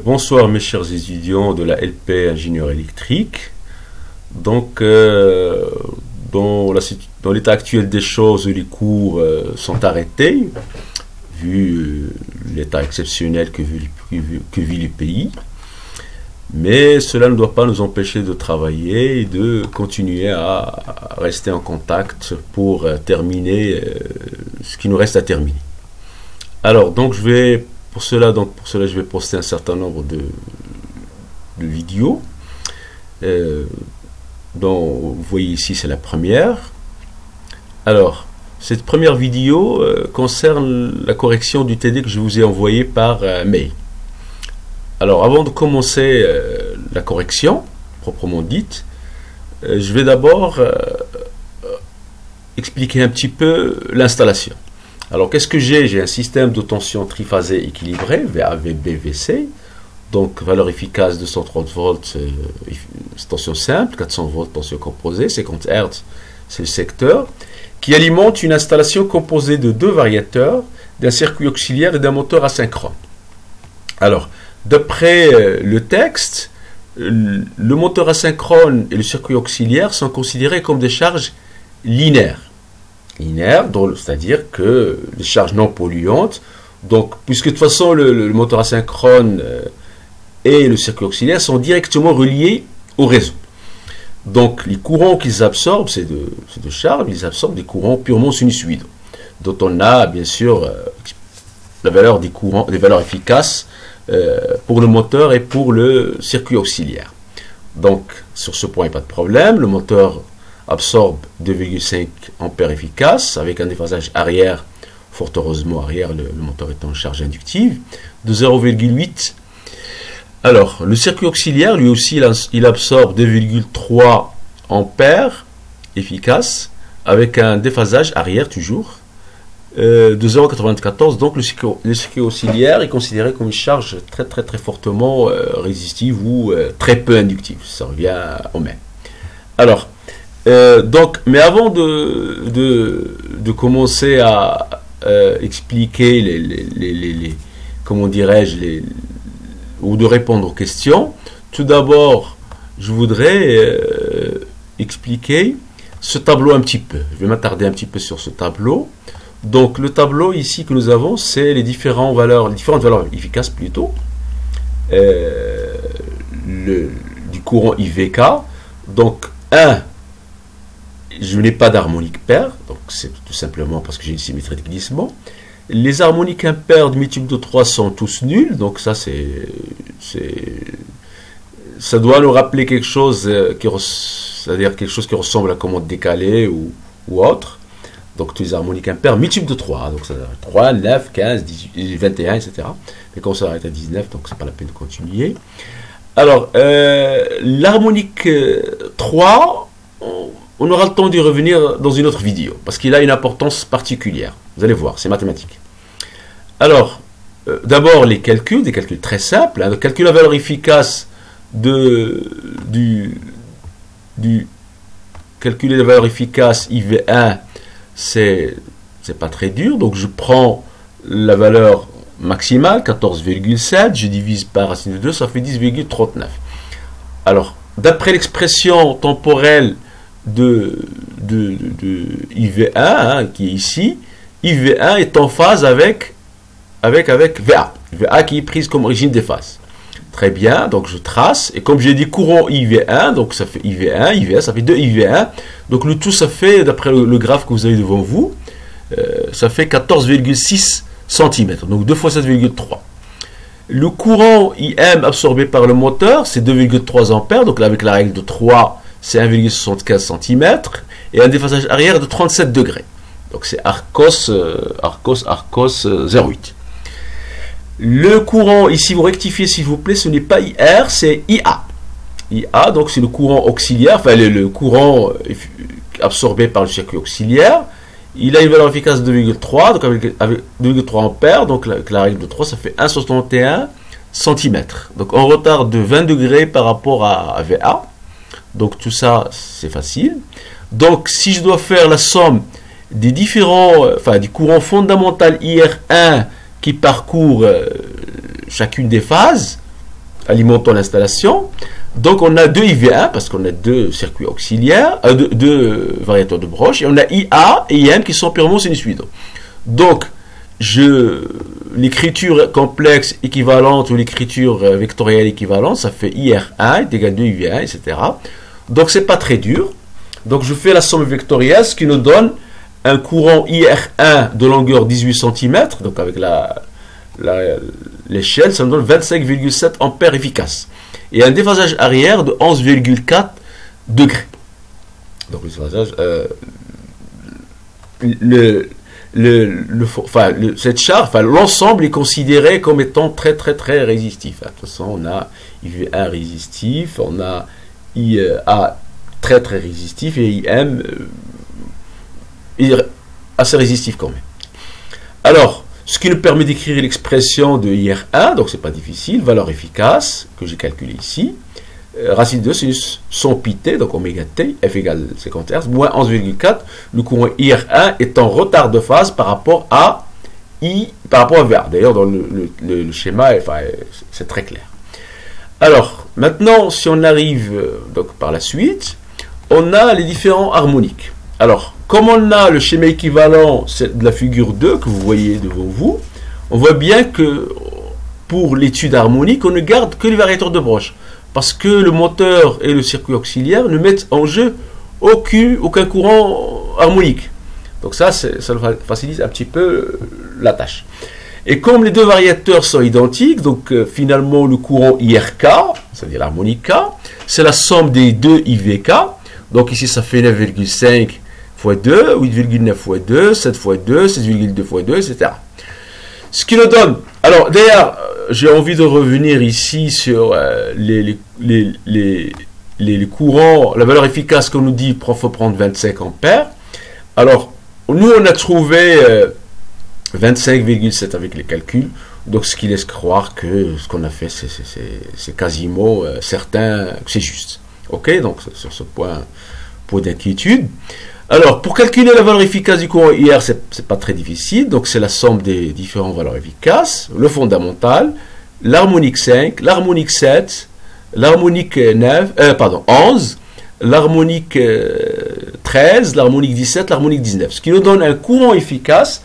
Bonsoir mes chers étudiants de la LP ingénieur électrique. Donc, dans l'état actuel des choses, les cours sont arrêtés, vu l'état exceptionnel que vit le pays. Mais cela ne doit pas nous empêcher de travailler et de continuer à rester en contact pour terminer ce qui nous reste à terminer. Alors, donc pour cela, je vais poster un certain nombre de vidéos. Dont vous voyez ici, c'est la première. Alors, cette première vidéo concerne la correction du TD que je vous ai envoyé par mail. Alors, avant de commencer la correction, proprement dite, je vais d'abord expliquer un petit peu l'installation. Alors, qu'est-ce que j'ai? J'ai un système de tension triphasé équilibré, VA-VB-VC, donc valeur efficace 230 volts, tension simple, 400 volts, tension composée, 50 Hz, c'est le secteur, qui alimente une installation composée de deux variateurs, d'un circuit auxiliaire et d'un moteur asynchrone. Alors, d'après le texte, le moteur asynchrone et le circuit auxiliaire sont considérés comme des charges linéaires. Linéaires, c'est-à-dire que les charges non polluantes, donc, puisque de toute façon le moteur asynchrone et le circuit auxiliaire sont directement reliés au réseau. Donc, les courants qu'ils absorbent, ces deux charges, ils absorbent des courants purement sinusoïdaux, dont on a bien sûr la valeur des valeurs efficaces pour le moteur et pour le circuit auxiliaire. Donc, sur ce point, il n'y a pas de problème. Le moteur absorbe 2,5 ampères efficaces avec un déphasage arrière, fort heureusement arrière, le moteur est en charge inductive, de 0,8. Alors, le circuit auxiliaire, lui aussi, il absorbe 2,3 ampères efficaces avec un déphasage arrière toujours de 0,94. Donc, le circuit auxiliaire est considéré comme une charge très fortement résistive ou très peu inductive. Ça revient au même. Alors, mais avant de commencer à expliquer comment dirais-je, ou de répondre aux questions, tout d'abord, je voudrais expliquer ce tableau un petit peu. Je vais m'attarder un petit peu sur ce tableau. Donc, le tableau ici que nous avons, c'est les différentes valeurs efficaces plutôt, du courant IVK. Donc, je n'ai pas d'harmonique paire, donc c'est tout simplement parce que j'ai une symétrie de glissement. Les harmoniques impaires de multiples de 3 sont tous nuls, donc ça ça doit nous rappeler quelque chose, c'est-à-dire quelque chose qui ressemble à commande décalée ou autre. Donc tous les harmoniques impaires multiples de 3, donc ça 3, 9, 15, 18, 21, etc. Mais quand ça s'arrête à 19, donc c'est pas la peine de continuer. Alors, l'harmonique 3, on aura le temps d'y revenir dans une autre vidéo, parce qu'il a une importance particulière. Vous allez voir, c'est mathématique. Alors, d'abord les calculs, des calculs très simples. Hein, calculer la valeur efficace calculer la valeur efficace IV1, c'est pas très dur. Donc je prends la valeur maximale, 14,7, je divise par racine de 2, ça fait 10,39. Alors, d'après l'expression temporelle de IV1, hein, qui est ici, IV1 est en phase avec VA. VA qui est prise comme origine des phases. Très bien, donc je trace, et comme j'ai dit courant IV1, donc ça fait IV1, IV1, ça fait 2 IV1, donc le tout ça fait, d'après le graphe que vous avez devant vous, ça fait 14,6 cm, donc 2 fois 7,3. Le courant IM absorbé par le moteur, c'est 2,3 ampères, donc là avec la règle de 3, c'est 1,75 cm, et un déphasage arrière de 37 degrés. Donc c'est Arcos 0,8. Le courant, ici vous rectifiez s'il vous plaît, ce n'est pas IR, c'est IA. IA, donc c'est le courant auxiliaire, enfin le courant absorbé par le circuit auxiliaire. Il a une valeur efficace de 2,3, donc avec 2,3 ampères, donc avec la règle de 3, ça fait 1,61 cm. Donc en retard de 20 degrés par rapport à VA. Donc tout ça, c'est facile. Donc si je dois faire la somme des différents, du courant fondamental IR1 qui parcourt chacune des phases alimentant l'installation. Donc on a deux IV1 parce qu'on a deux circuits auxiliaires, deux variateurs de broche, et on a IA et IM qui sont purement sinusoïdaux. Donc l'écriture complexe équivalente ou l'écriture vectorielle équivalente, ça fait IR1 est égal à 2 IV1, etc. Donc c'est pas très dur. Donc je fais la somme vectorielle, ce qui nous donne un courant IR1 de longueur 18 cm, donc avec l'échelle, ça nous donne 25,7 ampères efficaces. Et un déphasage arrière de 11,4 degrés. Donc le déphasage, cette charge, l'ensemble est considéré comme étant très résistif. De toute façon, on a IV1 résistif, on a IA très résistif et IM assez résistif quand même. Alors, ce qui nous permet d'écrire l'expression de IR1, donc c'est pas difficile, valeur efficace, que j'ai calculée ici, racine de sinus son pi t, donc oméga t, f égale 50 Hz, moins 11,4, le courant IR1 est en retard de phase par rapport à VR. D'ailleurs, dans le schéma, c'est très clair. Alors, maintenant, si on arrive donc par la suite, on a les différents harmoniques. Alors, comme on a le schéma équivalent de la figure 2 que vous voyez devant vous, on voit bien que pour l'étude harmonique, on ne garde que les variateurs de broche. Parce que le moteur et le circuit auxiliaire ne mettent en jeu aucun courant harmonique. Donc ça facilite un petit peu la tâche. Et comme les deux variateurs sont identiques, donc finalement le courant IRK, c'est-à-dire l'harmonique K, c'est la somme des deux IVK. Donc ici ça fait 9,5 fois 2, 8,9 fois 2, 7 fois 2, 16,2 fois 2, etc. Ce qui nous donne... Alors d'ailleurs, j'ai envie de revenir ici sur les courants, la valeur efficace qu'on nous dit, il faut prendre 25 ampères. Alors, nous on a trouvé 25,7 avec les calculs, donc ce qui laisse croire que ce qu'on a fait, c'est quasiment certain que c'est juste. Ok, donc sur ce point d'inquiétude. Alors, pour calculer la valeur efficace du courant IR, c'est pas très difficile. Donc, c'est la somme des différentes valeurs efficaces, le fondamental, l'harmonique 5, l'harmonique 7, l'harmonique 11, l'harmonique 13, l'harmonique 17, l'harmonique 19. Ce qui nous donne un courant efficace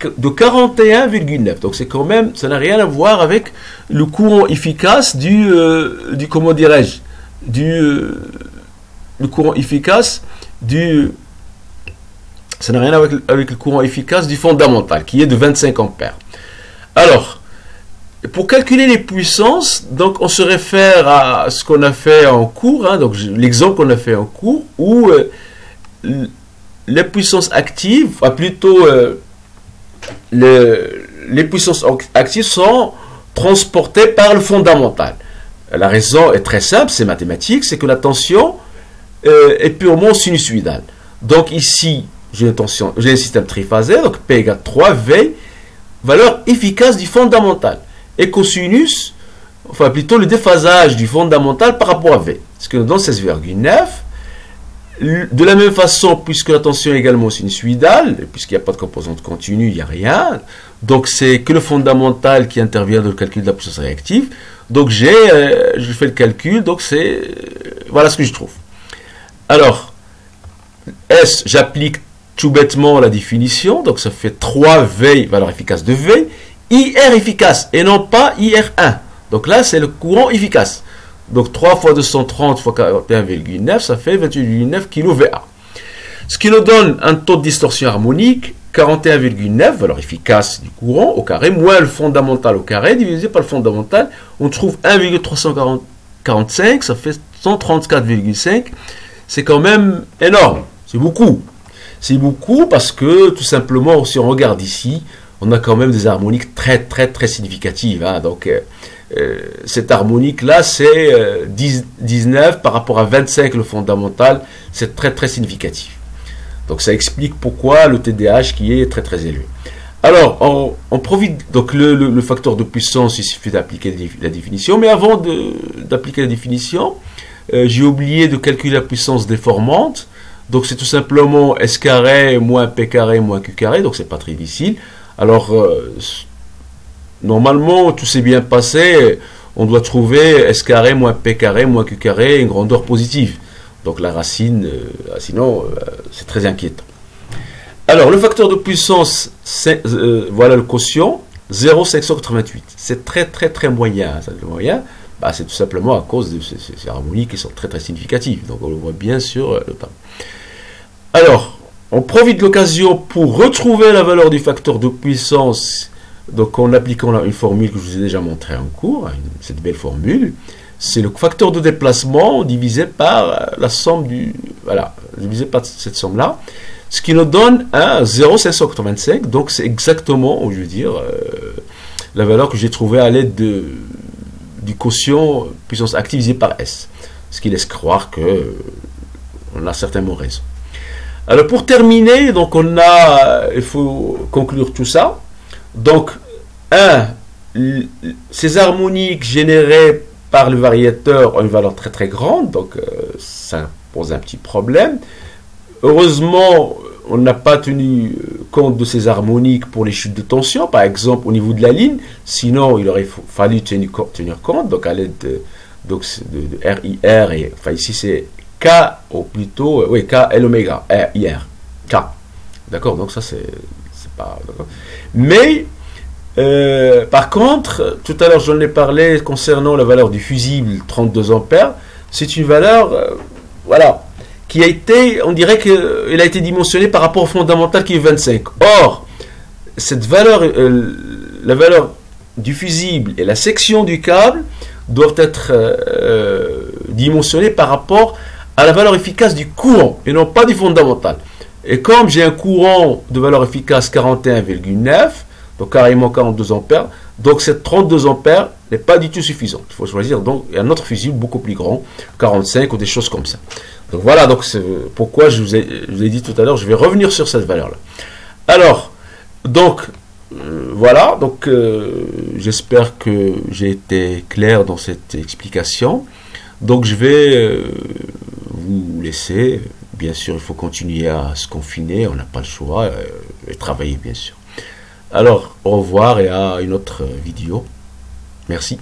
de 41,9. Donc, c'est quand même, ça n'a rien à voir avec le courant efficace comment dirais-je, le courant efficace ça n'a rien à voir avec le courant efficace du fondamental, qui est de 25 ampères. Alors, pour calculer les puissances, donc on se réfère à ce qu'on a fait en cours, donc l'exemple qu'on a fait en cours, où les puissances actives, plutôt les puissances actives sont transportées par le fondamental. La raison est très simple, c'est mathématique, c'est que la tension est purement sinusoïdale. Donc ici, j'ai un système triphasé, donc P égale 3V, valeur efficace du fondamental. Et cosinus, enfin plutôt le déphasage du fondamental par rapport à V. Ce qui nous donne 16,9. De la même façon, puisque la tension est également sinusoïdale, puisqu'il n'y a pas de composante continue, il n'y a rien. Donc c'est que le fondamental qui intervient dans le calcul de la puissance réactive. Donc je fais le calcul, donc voilà ce que je trouve. Alors, S, j'applique tout bêtement la définition, donc ça fait 3V, valeur efficace de V, IR efficace, et non pas IR1. Donc là, c'est le courant efficace. Donc 3 fois 230 fois 41,9, ça fait 28,9 kVA. Ce qui nous donne un taux de distorsion harmonique, 41,9, valeur efficace du courant au carré, moins le fondamental au carré, divisé par le fondamental, on trouve 1,345, ça fait 134,5. C'est quand même énorme, c'est beaucoup. C'est beaucoup parce que, tout simplement, si on regarde ici, on a quand même des harmoniques très significatives. Donc, cette harmonique-là, c'est 19 par rapport à 25, le fondamental, c'est très significatif. Donc, ça explique pourquoi le TDAH qui est très élevé. Alors, on profite, donc le facteur de puissance, il suffit d'appliquer la définition, mais avant d'appliquer la définition, j'ai oublié de calculer la puissance déformante. Donc c'est tout simplement S carré moins P carré moins Q carré, donc c'est pas très difficile. Alors normalement, tout s'est bien passé. On doit trouver S carré moins P carré moins Q carré, une grandeur positive. Donc la racine, sinon, c'est très inquiétant. Alors, le facteur de puissance, voilà le quotient, 0,588. C'est très, très, très moyen. Le moyen, bah, c'est tout simplement à cause de ces harmoniques qui sont très, très significatives. Donc, on le voit bien sur le tableau. Alors, on profite de l'occasion pour retrouver la valeur du facteur de puissance. Donc, en appliquant une formule que je vous ai déjà montrée en cours, cette belle formule, c'est le facteur de déplacement divisé par la somme du... Voilà, divisé par cette somme-là. Ce qui nous donne un 0,585, donc c'est exactement, je veux dire, la valeur que j'ai trouvée à l'aide du quotient puissance active divisé par S. Ce qui laisse croire que on a certainement raison. Alors pour terminer, donc il faut conclure tout ça. Donc, ces harmoniques générées par le variateur ont une valeur très très grande, donc ça pose un petit problème. Heureusement, on n'a pas tenu compte de ces harmoniques pour les chutes de tension, par exemple au niveau de la ligne, sinon il aurait fallu tenir compte, donc à l'aide de RIR, et enfin ici c'est K, ou plutôt, oui, K, L, oméga, RIR, K. D'accord, donc ça c'est pas... Mais, par contre, tout à l'heure j'en ai parlé concernant la valeur du fusible 32 ampères, c'est une valeur, voilà, qui a été, on dirait qu'elle a été dimensionnée par rapport au fondamental qui est 25. Or, cette valeur, la valeur du fusible et la section du câble doivent être dimensionnées par rapport à la valeur efficace du courant et non pas du fondamental. Et comme j'ai un courant de valeur efficace 41,9, donc carrément 42 ampères, donc cette 32 ampères n'est pas du tout suffisante. Il faut choisir donc un autre fusible beaucoup plus grand, 45 ou des choses comme ça. Donc voilà, donc c'est pourquoi je vous ai dit tout à l'heure, je vais revenir sur cette valeur-là. Alors, donc, voilà, donc j'espère que j'ai été clair dans cette explication. Donc je vais vous laisser. Bien sûr, il faut continuer à se confiner, on n'a pas le choix, et travailler bien sûr. Alors, au revoir et à une autre vidéo. Merci.